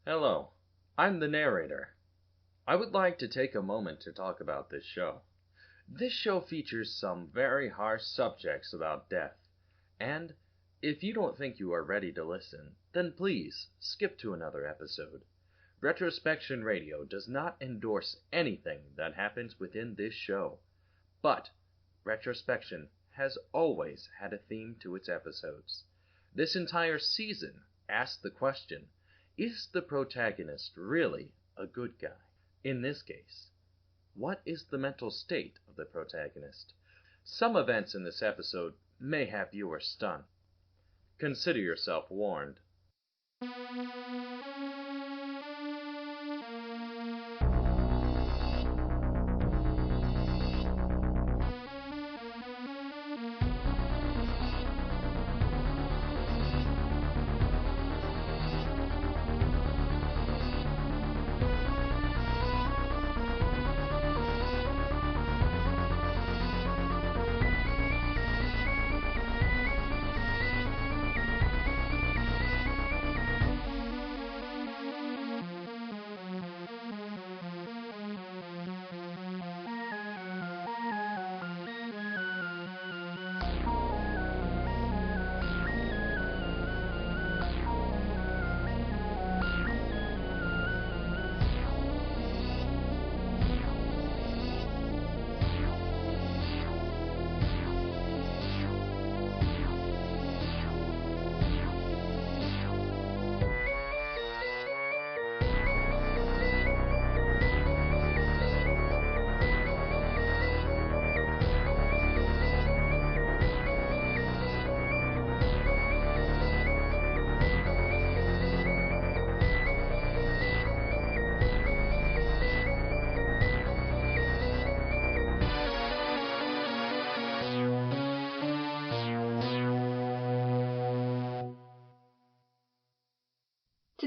Hello, I'm the narrator. I would like to take a moment to talk about this show. This show features some very harsh subjects about death, and if you don't think you are ready to listen, then please skip to another episode. Retrospection Radio does not endorse anything that happens within this show, but Retrospection has always had a theme to its episodes. This entire season asks the question, is the protagonist really a good guy? In this case, what is the mental state of the protagonist? Some events in this episode may have viewers stunned. Consider yourself warned.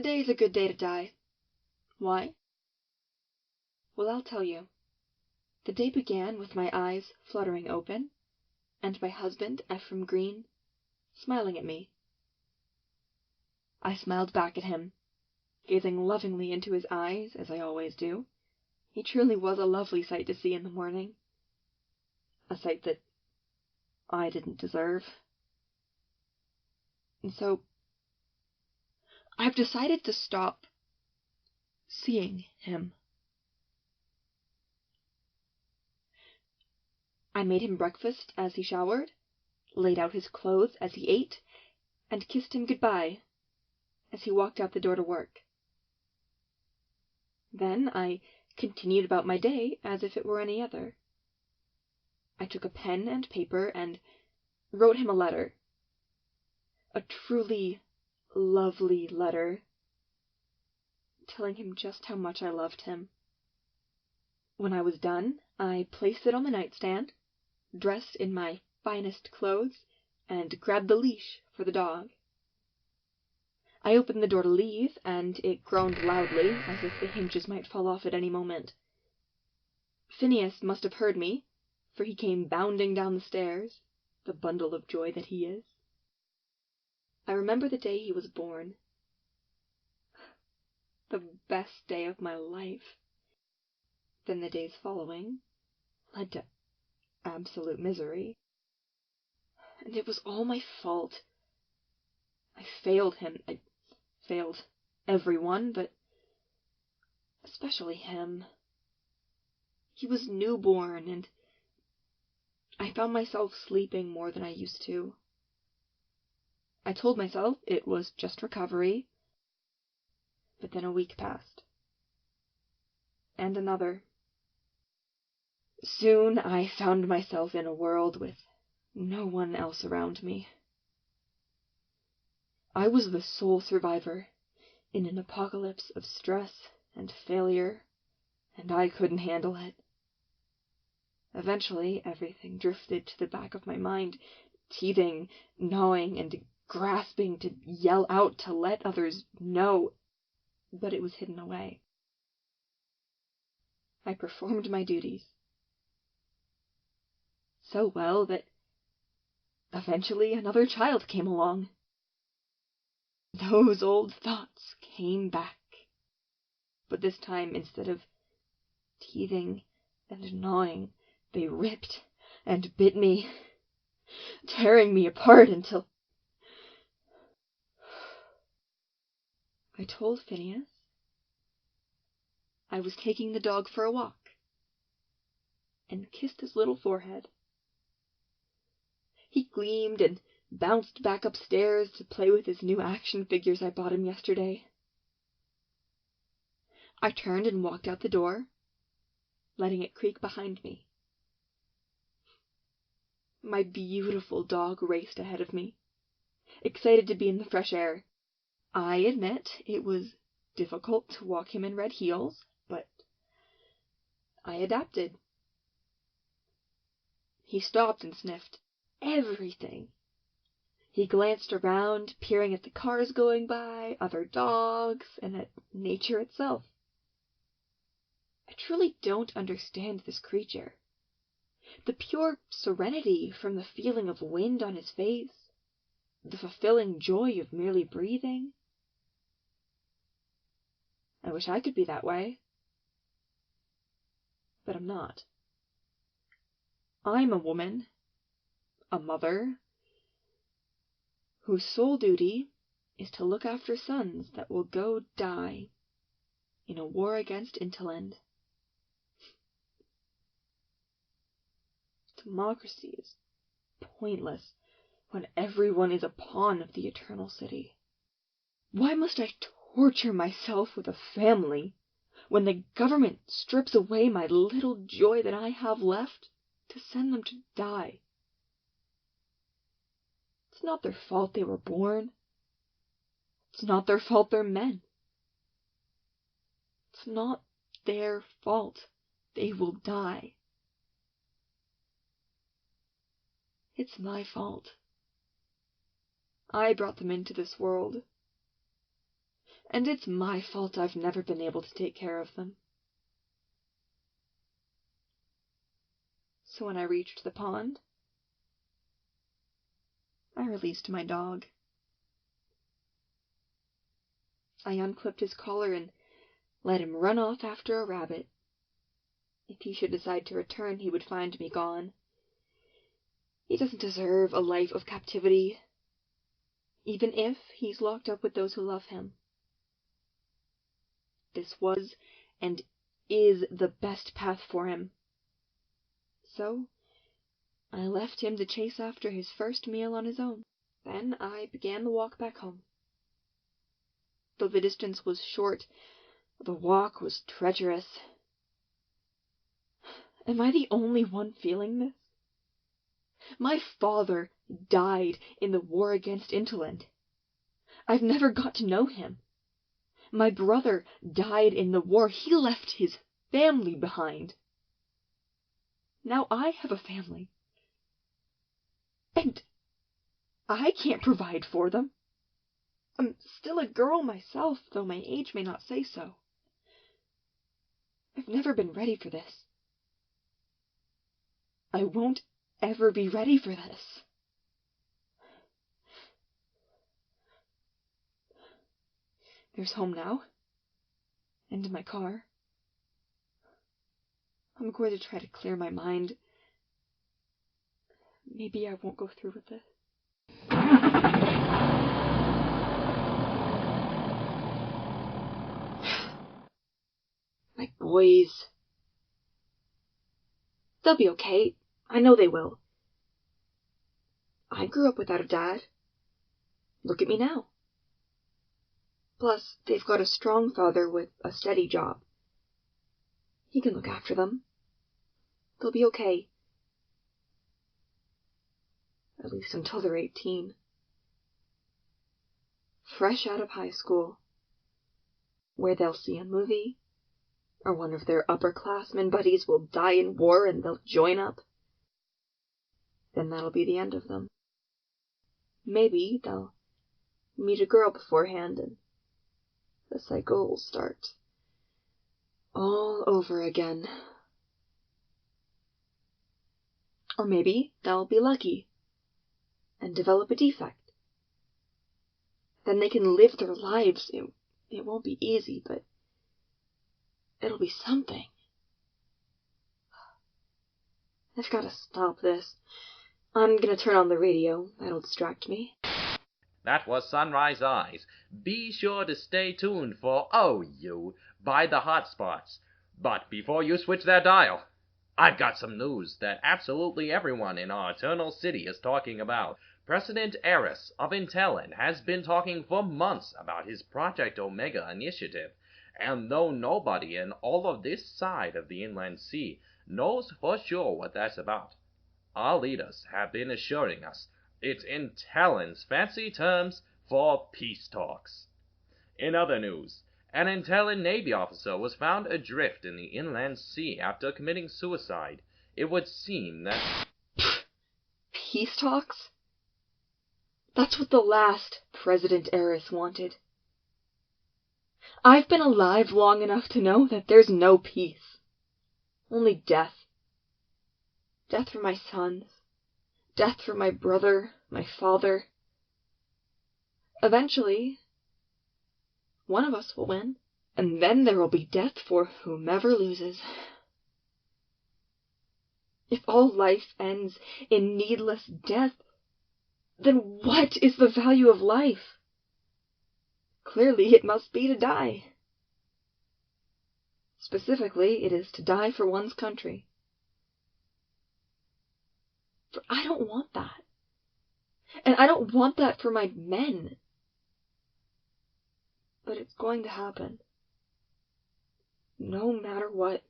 Today's a good day to die. Why? Well, I'll tell you. The day began with my eyes fluttering open, and my husband, Brooke Greene, smiling at me. I smiled back at him, gazing lovingly into his eyes, as I always do. He truly was a lovely sight to see in the morning. A sight that I didn't deserve. And so, I've decided to stop seeing him. I made him breakfast as he showered, laid out his clothes as he ate, and kissed him goodbye as he walked out the door to work. Then I continued about my day as if it were any other. I took a pen and paper and wrote him a letter. A truly lovely letter, telling him just how much I loved him. When I was done, I placed it on the nightstand, dressed in my finest clothes, and grabbed the leash for the dog. I opened the door to leave, and it groaned loudly, as if the hinges might fall off at any moment. Phineas must have heard me, for he came bounding down the stairs, the bundle of joy that he is. I remember the day he was born. The best day of my life. Then the days following led to absolute misery. And it was all my fault. I failed him. I failed everyone, but especially him. He was newborn, and I found myself sleeping more than I used to. I told myself it was just recovery, but then a week passed. And another. Soon I found myself in a world with no one else around me. I was the sole survivor in an apocalypse of stress and failure, and I couldn't handle it. Eventually, everything drifted to the back of my mind, teething, gnawing, and grasping to yell out to let others know, but it was hidden away. I performed my duties so well that eventually another child came along. Those old thoughts came back but this time, instead of teething and gnawing, they ripped and bit me, tearing me apart until I told Phineas I was taking the dog for a walk, and kissed his little forehead. He gleamed and bounced back upstairs to play with his new action figures I bought him yesterday. I turned and walked out the door, letting it creak behind me. My beautiful dog raced ahead of me, excited to be in the fresh air. I admit it was difficult to walk him in red heels, but I adapted. He stopped and sniffed everything. He glanced around, peering at the cars going by, other dogs, and at nature itself. I truly don't understand this creature. The pure serenity from the feeling of wind on his face, the fulfilling joy of merely breathing. I wish I could be that way. But I'm not. I'm a woman, a mother, whose sole duty is to look after sons that will go die in a war against Intelland. Democracy is pointless when everyone is a pawn of the Eternal City. Why must I torture myself with a family when the government strips away my little joy that I have left to send them to die? It's not their fault they were born. It's not their fault they're men. It's not their fault they will die. It's my fault. I brought them into this world. And it's my fault I've never been able to take care of them. So when I reached the pond, I released my dog. I unclipped his collar and let him run off after a rabbit. If he should decide to return, he would find me gone. He doesn't deserve a life of captivity, even if he's locked up with those who love him. This was and is the best path for him. So I left him to chase after his first meal on his own. Then I began the walk back home. Though the distance was short, the walk was treacherous. Am I the only one feeling this? My father died in the war against Intelland. I've never got to know him. My brother died in the war. He left his family behind. Now I have a family. And I can't provide for them. I'm still a girl myself, though my age may not say so. I've never been ready for this. I won't ever be ready for this. There's home now. And my car. I'm going to try to clear my mind. Maybe I won't go through with this. My boys. They'll be okay. I know they will. I grew up without a dad. Look at me now. Plus, they've got a strong father with a steady job. He can look after them. They'll be okay. At least until they're 18. Fresh out of high school, where they'll see a movie, or one of their upperclassmen buddies will die in war and they'll join up. Then that'll be the end of them. Maybe they'll meet a girl beforehand and the cycle will start all over again. Or maybe they'll be lucky and develop a defect. Then they can live their lives. It won't be easy, but it'll be something. I've got to stop this. I'm gonna turn on the radio. That'll distract me. That was Sunrise Eyes. Be sure to stay tuned for Oh You by the Hotspots. But before you switch that dial, I've got some news that absolutely everyone in our eternal city is talking about. President Eris of Intelland has been talking for months about his Project Omega initiative, and though nobody in all of this side of the inland sea knows for sure what that's about, our leaders have been assuring us it's Intelland's fancy terms for peace talks. In other news, an Intelland Navy officer was found adrift in the inland sea after committing suicide. It would seem that... Peace talks? That's what the last President Eris wanted. I've been alive long enough to know that there's no peace. Only death. Death for my sons. Death for my brother, my father. Eventually, one of us will win, and then there will be death for whomever loses. If all life ends in needless death, then what is the value of life? Clearly it must be to die. Specifically, it is to die for one's country. For I don't want that. And I don't want that for my men. But it's going to happen. No matter what.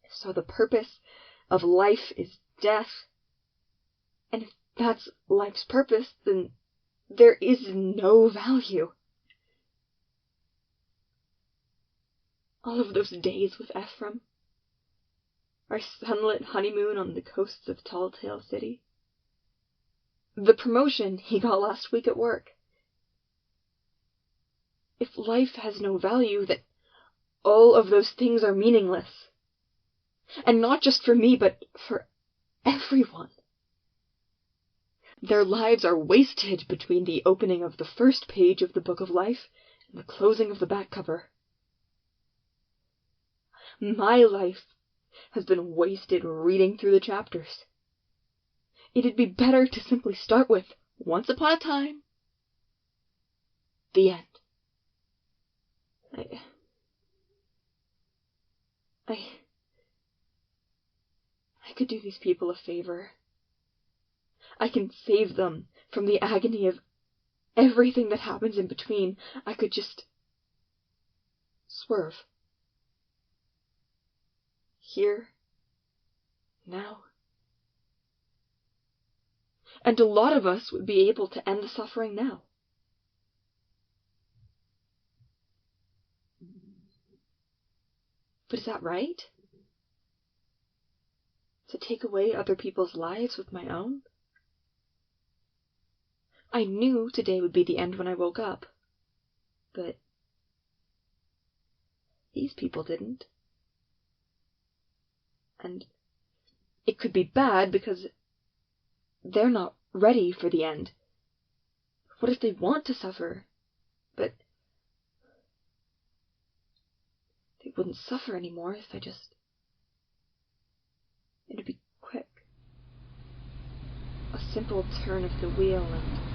So the purpose of life is death. And if that's life's purpose, then there is no value. All of those days with Ephraim, our sunlit honeymoon on the coasts of Tall Tale City, the promotion he got last week at work. If life has no value, then all of those things are meaningless. And not just for me, but for everyone. Their lives are wasted between the opening of the first page of the Book of Life and the closing of the back cover. My life has been wasted reading through the chapters. It'd be better to simply start with, once upon a time, the end. I could do these people a favor. I can save them from the agony of everything that happens in between. I could just swerve. Here. Now. And a lot of us would be able to end the suffering now. But is that right? To take away other people's lives with my own? I knew today would be the end when I woke up. But these people didn't. And it could be bad because they're not ready for the end. What if they want to suffer? But they wouldn't suffer anymore if I just... It'd be quick. A simple turn of the wheel and